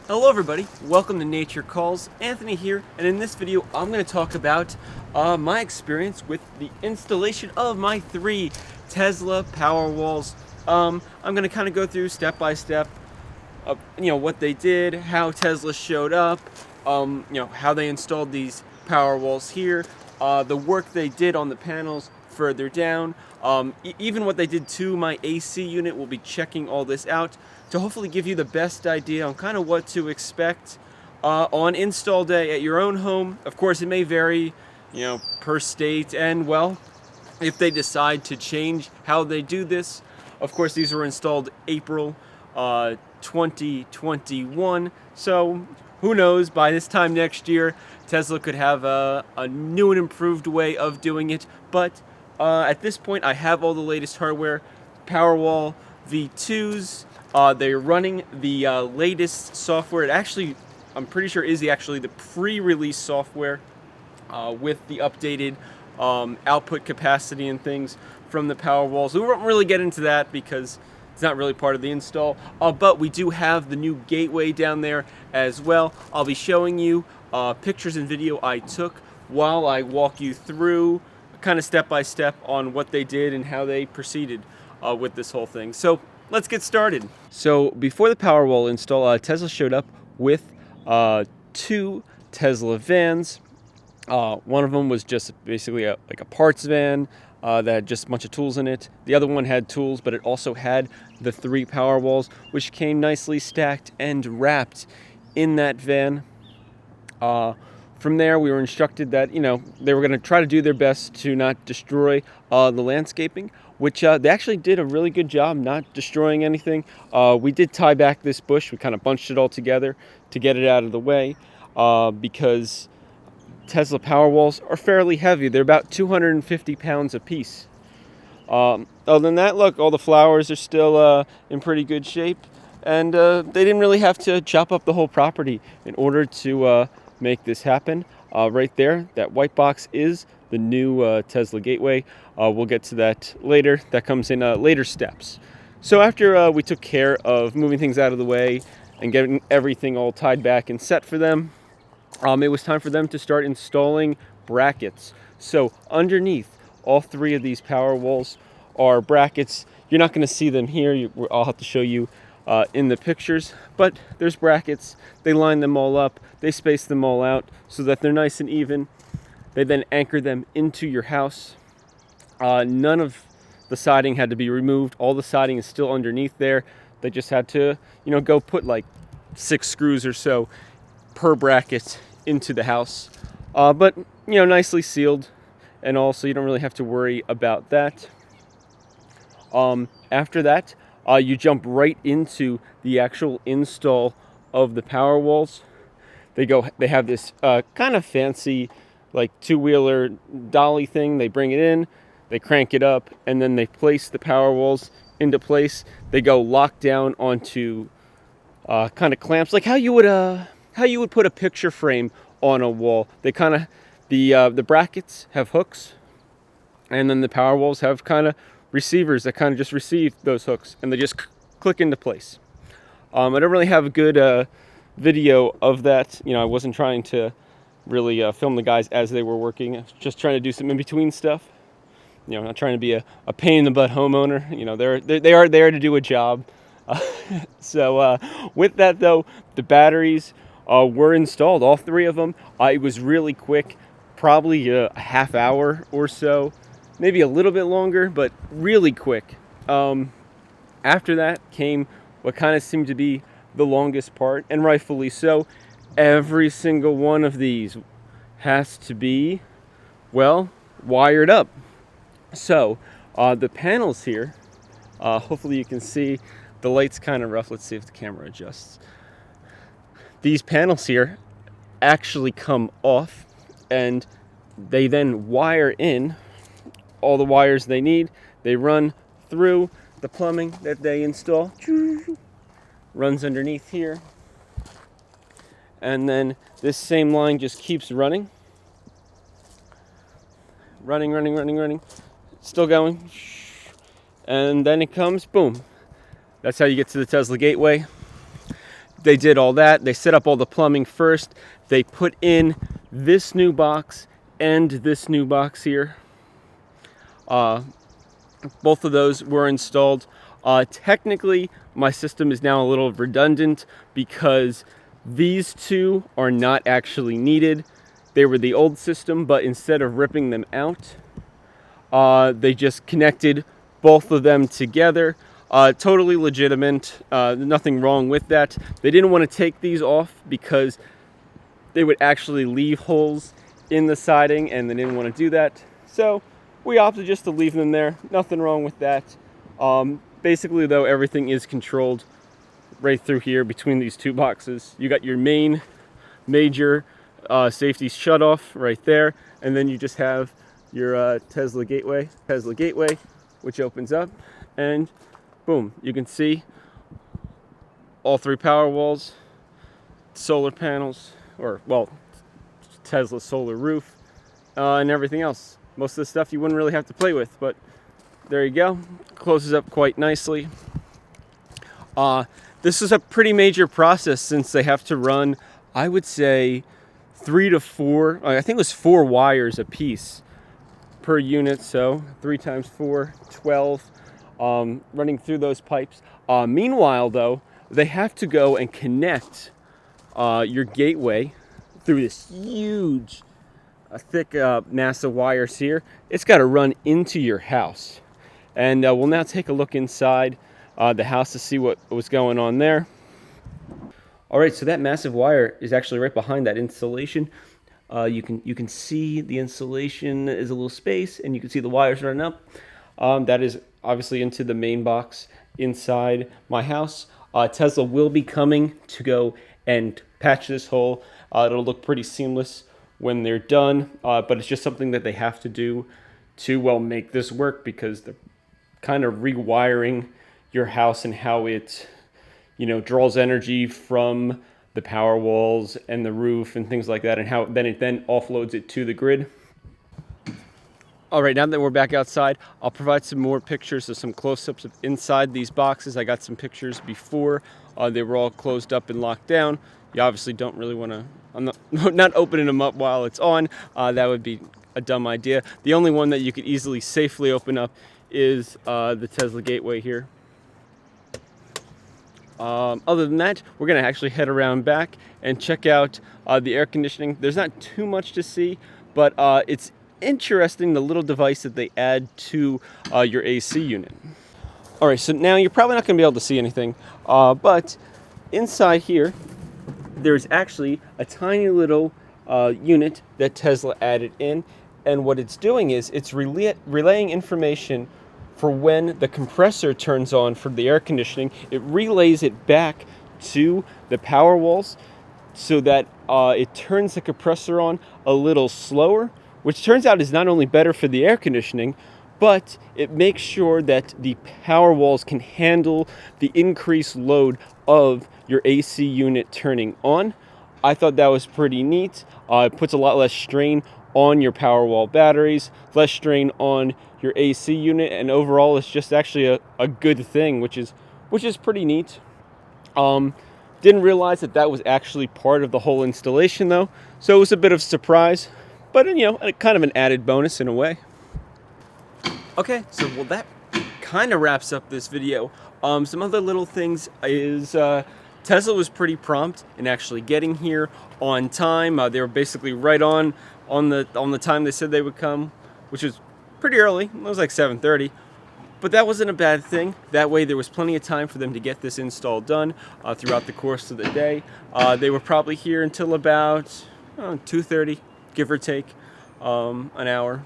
Hello everybody, welcome to Nature Calls. Anthony here, and in this video I'm going to talk about my experience with the installation of my 3 Tesla Powerwalls. I'm going to kind of go through step by step, what they did, how Tesla showed up, how they installed these Powerwalls here, the work they did on the panels further down, even what they did to my AC unit. We'll be checking all this out to hopefully give you the best idea on kind of what to expect on install day at your own home. Of course, it may vary, per state, and well, if they decide to change how they do this. Of course, these were installed April 2021, so who knows, by this time next year, Tesla could have a new and improved way of doing it. But at this point, I have all the latest hardware. Powerwall V2s, they're running the latest software. It actually, I'm pretty sure, is actually the pre-release software with the updated output capacity and things from the Powerwalls. We won't really get into that because it's not really part of the install, but we do have the new gateway down there as well. I'll be showing you pictures and video I took while I walk you through kind of step by step on what they did and how they proceeded with this whole thing. So let's get started. So before the Powerwall install, Tesla showed up with 2 Tesla vans. One of them was just basically like a parts van that had just a bunch of tools in it. The other one had tools, but it also had the 3 Powerwalls, which came nicely stacked and wrapped in that van. From there, we were instructed that, they were going to try to do their best to not destroy the landscaping, which they actually did a really good job not destroying anything. We did tie back this bush. We kind of bunched it all together to get it out of the way because Tesla Powerwalls are fairly heavy. They're about 250 pounds a piece. Other than that, look, all the flowers are still in pretty good shape, and they didn't really have to chop up the whole property in order to make this happen. Right there, that white box is the new Tesla gateway. We'll get to that later. That comes in later steps. So after we took care of moving things out of the way and getting everything all tied back and set for them, it was time for them to start installing brackets. So underneath all 3 of these Powerwalls are brackets. You're not going to see them here. I'll have to show you in the pictures, but there's brackets. They line them all up. They space them all out so that they're nice and even. They then anchor them into your house. None of the siding had to be removed. All the siding is still underneath there. They just had to, go put like 6 screws or so per bracket into the house, but nicely sealed, and also you don't really have to worry about that. After that, you jump right into the actual install of the Powerwalls. They have this kind of fancy like 2-wheeler dolly thing. They bring it in, they crank it up, and then they place the Powerwalls into place. They go locked down onto kind of clamps, like how you would put a picture frame on a wall. They kind of, the brackets have hooks, and then the Powerwalls have kind of receivers that kind of just receive those hooks, and they just click into place. I don't really have a good video of that. I wasn't trying to really film the guys as they were working. I was just trying to do some in-between stuff. Not trying to be a pain in the butt homeowner. They are there to do a job. So with that though, the batteries were installed, all 3 of them. It was really quick, probably a half hour or so, maybe a little bit longer, but really quick. After that came what kind of seemed to be the longest part, and rightfully so. Every single one of these has to be, well, wired up. So the panels here, hopefully you can see, the light's kind of rough. Let's see if the camera adjusts. These panels here actually come off, and they then wire in all the wires they need. They run through the plumbing that they install, runs underneath here, and then this same line just keeps running, still going, and then it comes, boom. That's how you get to the Tesla gateway. they did all that. They set up all the plumbing first. They put in this new box and this new box here. Both of those were installed. Technically, my system is now a little redundant because these two are not actually needed. They were the old system, but instead of ripping them out, they just connected both of them together. Totally legitimate, nothing wrong with that. They didn't want to take these off because they would actually leave holes in the siding, and they didn't want to do that. So we opted just to leave them there. Nothing wrong with that. Basically, though, everything is controlled right through here between these two boxes. You got your main major safety shutoff right there, and then you just have your Tesla gateway, which opens up, and boom, you can see all three power walls, solar panels, or well, Tesla solar roof, and everything else. Most of the stuff you wouldn't really have to play with, but there you go. Closes up quite nicely. This is a pretty major process since they have to run, I would say, 3 to 4, I think it was 4 wires a piece per unit, so 3 times 4, 12, running through those pipes. Meanwhile, though, they have to go and connect your gateway through this huge, thick mass of wires here. It's got to run into your house. And we'll now take a look inside the house to see what was going on there. All right, so that massive wire is actually right behind that insulation. You can see the insulation is a little space, and you can see the wires running up. That is obviously into the main box inside my house. Tesla will be coming to go and patch this hole. It'll look pretty seamless when they're done, but it's just something that they have to do to, well, make this work, because they're kind of rewiring your house and how it, draws energy from the power walls and the roof and things like that, and how then it offloads it to the grid. All right, now that we're back outside, I'll provide some more pictures of some close-ups of inside these boxes. I got some pictures before they were all closed up and locked down. You obviously don't really want to, I'm not opening them up while it's on. That would be a dumb idea. The only one that you could easily safely open up is the Tesla gateway here. Other than that, we're going to actually head around back and check out the air conditioning. There's not too much to see, but it's interesting, the little device that they add to your AC unit. All right, so now you're probably not going to be able to see anything, but inside here, there's actually a tiny little unit that Tesla added in, and what it's doing is it's relaying information for when the compressor turns on for the air conditioning. It relays it back to the power walls so that it turns the compressor on a little slower, which turns out is not only better for the air conditioning, but it makes sure that the power walls can handle the increased load of your AC unit turning on. I thought that was pretty neat. It puts a lot less strain on your Powerwall batteries, less strain on your AC unit, and overall it's just actually a good thing, which is pretty neat. Didn't realize that was actually part of the whole installation though, so it was a bit of a surprise, but kind of an added bonus in a way. Okay, so well, that kind of wraps up this video. Some other little things is Tesla was pretty prompt in actually getting here on time. They were basically right on the time they said they would come, which was pretty early. It was like 7:30, but that wasn't a bad thing. That way there was plenty of time for them to get this install done throughout the course of the day. They were probably here until about 2:30, give or take, an hour,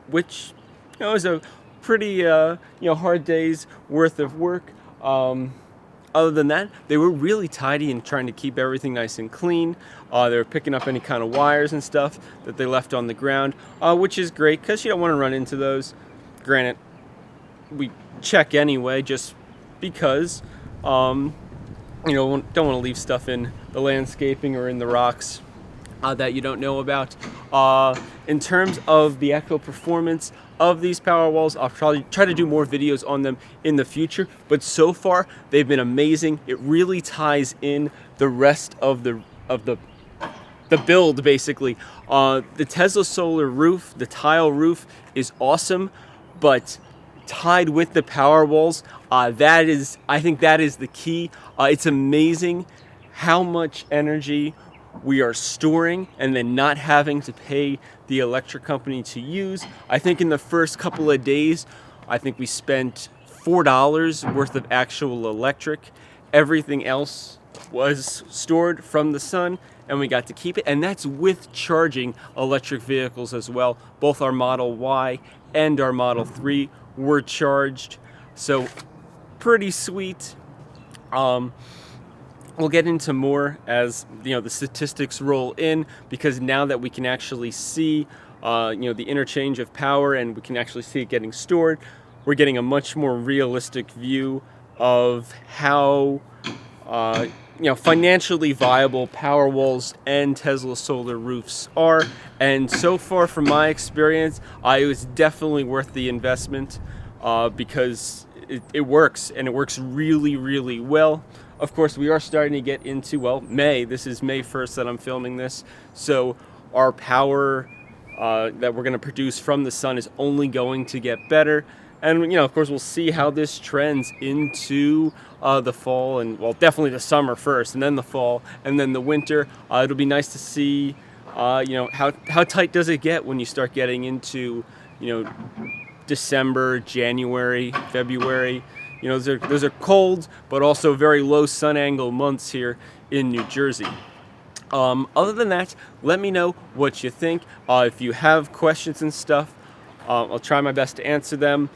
which is a pretty hard day's worth of work. Other than that, they were really tidy and trying to keep everything nice and clean. They were picking up any kind of wires and stuff that they left on the ground, which is great because you don't want to run into those. Granted, we check anyway just because don't want to leave stuff in the landscaping or in the rocks that you don't know about. In terms of the actual performance, of these Powerwalls. I'll probably try to do more videos on them in the future, but so far they've been amazing. It really ties in the rest of the build, basically. The Tesla solar roof, the tile roof, is awesome, but tied with the Powerwalls, I think that is the key. It's amazing how much energy we are storing and then not having to pay the electric company to use. I think in the first couple of days, I think we spent $4 worth of actual electric. Everything else was stored from the sun, and we got to keep it. And that's with charging electric vehicles as well. Both our Model Y and our Model 3 were charged. So pretty sweet. We'll get into more as the statistics roll in, because now that we can actually see the interchange of power and we can actually see it getting stored, we're getting a much more realistic view of how financially viable Powerwalls and Tesla solar roofs are. And so far, from my experience, it was definitely worth the investment, because it works, and it works really, really well. Of course, we are starting to get into, May. This is May 1st that I'm filming this. So our power that we're going to produce from the sun is only going to get better. And, of course, we'll see how this trends into the fall and, definitely the summer first, and then the fall, and then the winter. It'll be nice to see, how tight does it get when you start getting into, December, January, February. Those are cold, but also very low sun angle months here in New Jersey. Other than that, let me know what you think. If you have questions and stuff, I'll try my best to answer them.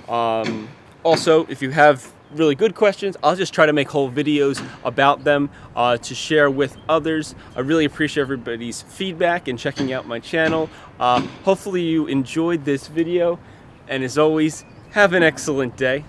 Also, if you have really good questions, I'll just try to make whole videos about them to share with others. I really appreciate everybody's feedback and checking out my channel. Hopefully you enjoyed this video, and as always, have an excellent day.